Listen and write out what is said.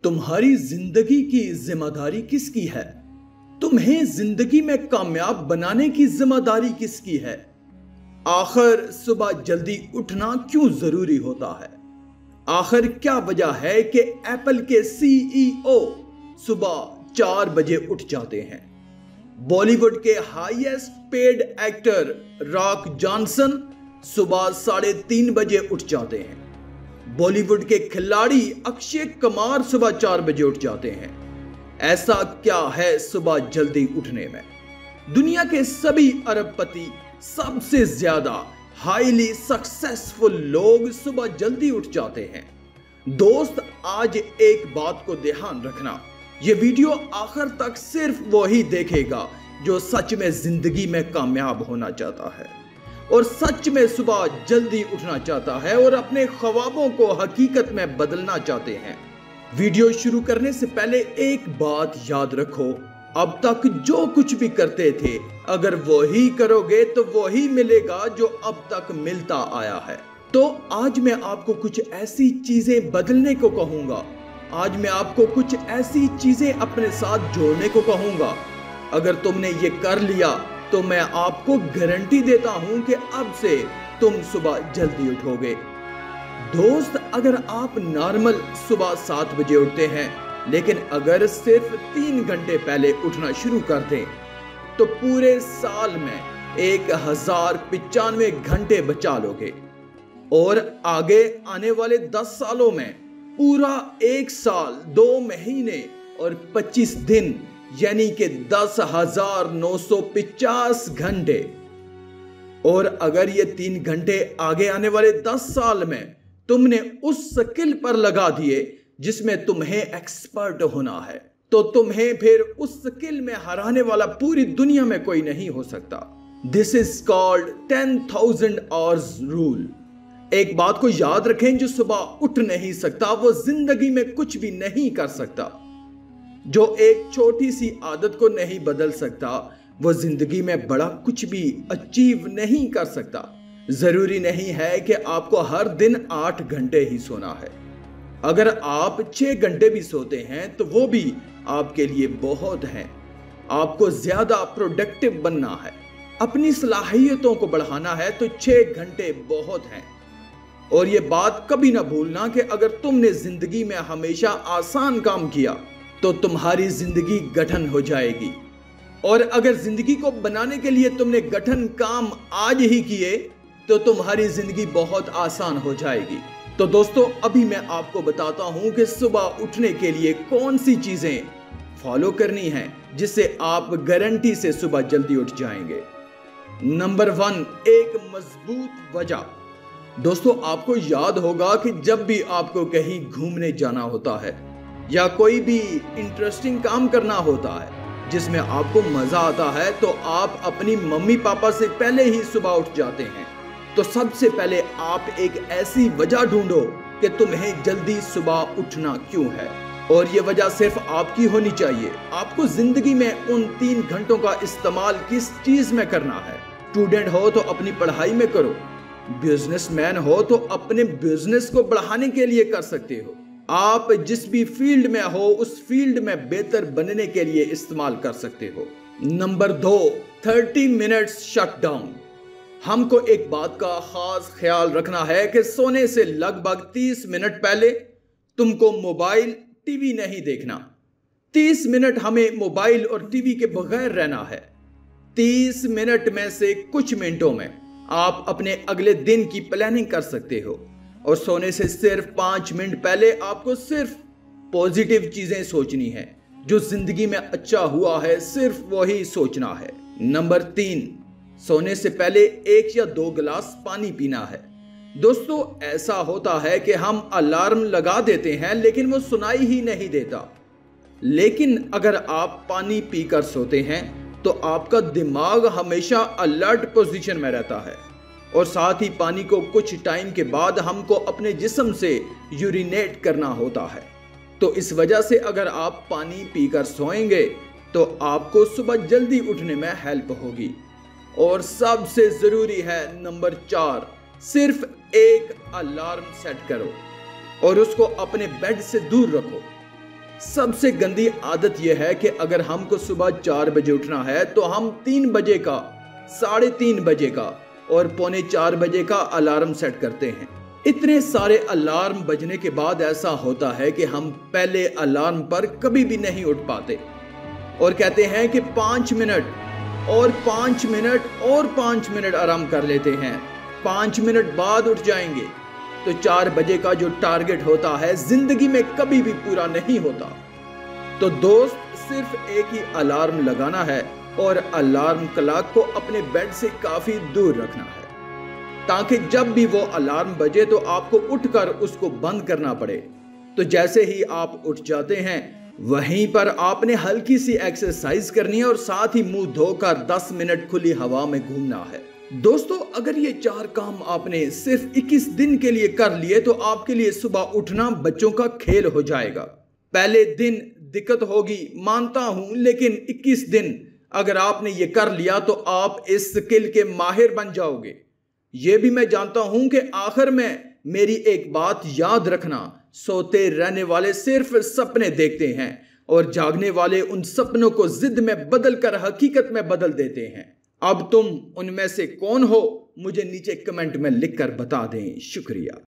तुम्हारी जिंदगी की जिम्मेदारी किसकी है? तुम्हें जिंदगी में कामयाब बनाने की जिम्मेदारी किसकी है? आखिर सुबह जल्दी उठना क्यों जरूरी होता है? आखिर क्या वजह है कि एप्पल के सीईओ सुबह 4 बजे उठ जाते हैं? बॉलीवुड के highest paid actor rock Johnson सुबह 3:30 बजे उठ जाते हैं। बॉलीवुड के खिलाड़ी अक्षय कुमार सुबह 4 बजे उठ जाते हैं। ऐसा क्या है सुबह जल्दी उठने में? दुनिया के सभी अरबपति, सबसे ज्यादा हाईली सक्सेसफुल लोग सुबह जल्दी उठ जाते हैं। दोस्त, आज एक बात को ध्यान रखना, यह वीडियो आखिर तक सिर्फ वही देखेगा जो सच में जिंदगी में कामयाब होना चाहता है और सच में सुबह जल्दी उठना चाहता है और अपने ख्वाबों को हकीकत में बदलना चाहते हैं। वीडियो शुरू करने से पहले एक बात याद रखो, अब तक जो कुछ भी करते थे अगर वही करोगे तो वही मिलेगा जो अब तक मिलता आया है। तो आज मैं आपको कुछ ऐसी चीजें बदलने को कहूंगा, आज मैं आपको कुछ ऐसी चीजें अपने साथ जोड़ने को कहूंगा। अगर तुमने ये कर लिया तो मैं आपको गारंटी देता हूं कि अब से तुम सुबह जल्दी उठोगे। दोस्त, अगर आप नॉर्मल सुबह 7 बजे उठते हैं, लेकिन अगर सिर्फ 3 घंटे पहले उठना शुरू कर दें तो पूरे साल में 1095 घंटे बचा लोगे और आगे आने वाले 10 सालों में पूरा 1 साल 2 महीने और 25 दिन यानी कि 10,950 घंटे। और अगर ये 3 घंटे आगे आने वाले 10 साल में तुमने उस स्किल पर लगा दिए जिसमें तुम्हें एक्सपर्ट होना है, तो तुम्हें फिर उस स्किल में हराने वाला पूरी दुनिया में कोई नहीं हो सकता। This is called 10,000 hours rule. एक बात को याद रखें, जो सुबह उठ नहीं सकता वो जिंदगी में कुछ भी नहीं कर सकता। जो एक छोटी सी आदत को नहीं बदल सकता वो जिंदगी में बड़ा कुछ भी अचीव नहीं कर सकता। जरूरी नहीं है कि आपको हर दिन 8 घंटे ही सोना है। अगर आप 6 घंटे भी सोते हैं तो वो भी आपके लिए बहुत है। आपको ज्यादा प्रोडक्टिव बनना है, अपनी सलाहियतों को बढ़ाना है तो 6 घंटे बहुत हैं। और ये बात कभी ना भूलना कि अगर तुमने जिंदगी में हमेशा आसान काम किया तो तुम्हारी जिंदगी गठन हो जाएगी, और अगर जिंदगी को बनाने के लिए तुमने गठन काम आज ही किए तो तुम्हारी जिंदगी बहुत आसान हो जाएगी। तो दोस्तों, अभी मैं आपको बताता हूं कि सुबह उठने के लिए कौन सी चीजें फॉलो करनी है जिससे आप गारंटी से सुबह जल्दी उठ जाएंगे। नंबर 1, एक मजबूत वजह। दोस्तों, आपको याद होगा कि जब भी आपको कहीं घूमने जाना होता है या कोई भी इंटरेस्टिंग काम करना होता है जिसमें आपको मजा आता है, तो आप अपनी मम्मी पापा से पहले ही सुबह उठ जाते हैं। तो सबसे पहले आप एक ऐसी वजह ढूंढो कि तुम्हें जल्दी सुबह उठना क्यों है, और ये वजह सिर्फ आपकी होनी चाहिए। आपको जिंदगी में उन 3 घंटों का इस्तेमाल किस चीज में करना है? स्टूडेंट हो तो अपनी पढ़ाई में करो, बिजनेसमैन हो तो अपने बिजनेस को बढ़ाने के लिए कर सकते हो। आप जिस भी फील्ड में हो उस फील्ड में बेहतर बनने के लिए इस्तेमाल कर सकते हो। Number 2, 30 minutes shutdown. हमको एक बात का खास ख्याल रखना है कि सोने से लगभग 30 मिनट पहले तुमको मोबाइल, टीवी नहीं देखना। 30 मिनट हमें मोबाइल और टीवी के बगैर रहना है। 30 मिनट में से कुछ मिनटों में आप अपने अगले दिन की प्लानिंग कर सकते हो, और सोने से सिर्फ 5 मिनट पहले आपको सिर्फ पॉजिटिव चीजें सोचनी है। जो जिंदगी में अच्छा हुआ है सिर्फ वही सोचना है। नंबर 3, सोने से पहले 1 या 2 गिलास पानी पीना है। दोस्तों, ऐसा होता है कि हम अलार्म लगा देते हैं लेकिन वो सुनाई ही नहीं देता। लेकिन अगर आप पानी पीकर सोते हैं तो आपका दिमाग हमेशा अलर्ट पोजीशन में रहता है, और साथ ही पानी को कुछ टाइम के बाद हमको अपने जिस्म से यूरिनेट करना होता है। तो इस वजह से अगर आप पानी पीकर सोएंगे तो आपको सुबह जल्दी उठने में हेल्प होगी। और सबसे जरूरी है नंबर 4, सिर्फ एक अलार्म सेट करो और उसको अपने बेड से दूर रखो। सबसे गंदी आदत यह है कि अगर हमको सुबह 4 बजे उठना है तो हम 3 बजे का, 3:30 बजे का और 3:45 बजे का अलार्म सेट करते हैं। इतने सारे अलार्म बजने के बाद ऐसा होता है कि हम पहले अलार्म पर कभी भी नहीं उठ पाते और कहते हैं कि 5 मिनट और 5 मिनट और 5 मिनट आराम कर लेते हैं, 5 मिनट बाद उठ जाएंगे। तो 4 बजे का जो टारगेट होता है जिंदगी में कभी भी पूरा नहीं होता। तो दोस्त, सिर्फ एक ही अलार्म लगाना है और अलार्म क्लॉक को अपने बेड से काफी दूर रखना है ताकि जब भी वो अलार्म बजे तो आपको उठकर उसको बंद करना पड़े। तो जैसे ही आप उठ जाते हैं वहीं पर आपने हल्की सी एक्सरसाइज करनी है और साथ ही मुंह धोकर 10 मिनट खुली हवा में घूमना है। दोस्तों, अगर ये 4 काम आपने सिर्फ 21 दिन के लिए कर लिए तो आपके लिए सुबह उठना बच्चों का खेल हो जाएगा। पहले दिन दिक्कत होगी, मानता हूं, लेकिन 21 दिन अगर आपने ये कर लिया तो आप इस स्किल के माहिर बन जाओगे। ये भी मैं जानता हूं कि आखिर में मेरी एक बात याद रखना, सोते रहने वाले सिर्फ सपने देखते हैं और जागने वाले उन सपनों को जिद में बदलकर हकीकत में बदल देते हैं। अब तुम उनमें से कौन हो, मुझे नीचे कमेंट में लिखकर बता दें। शुक्रिया।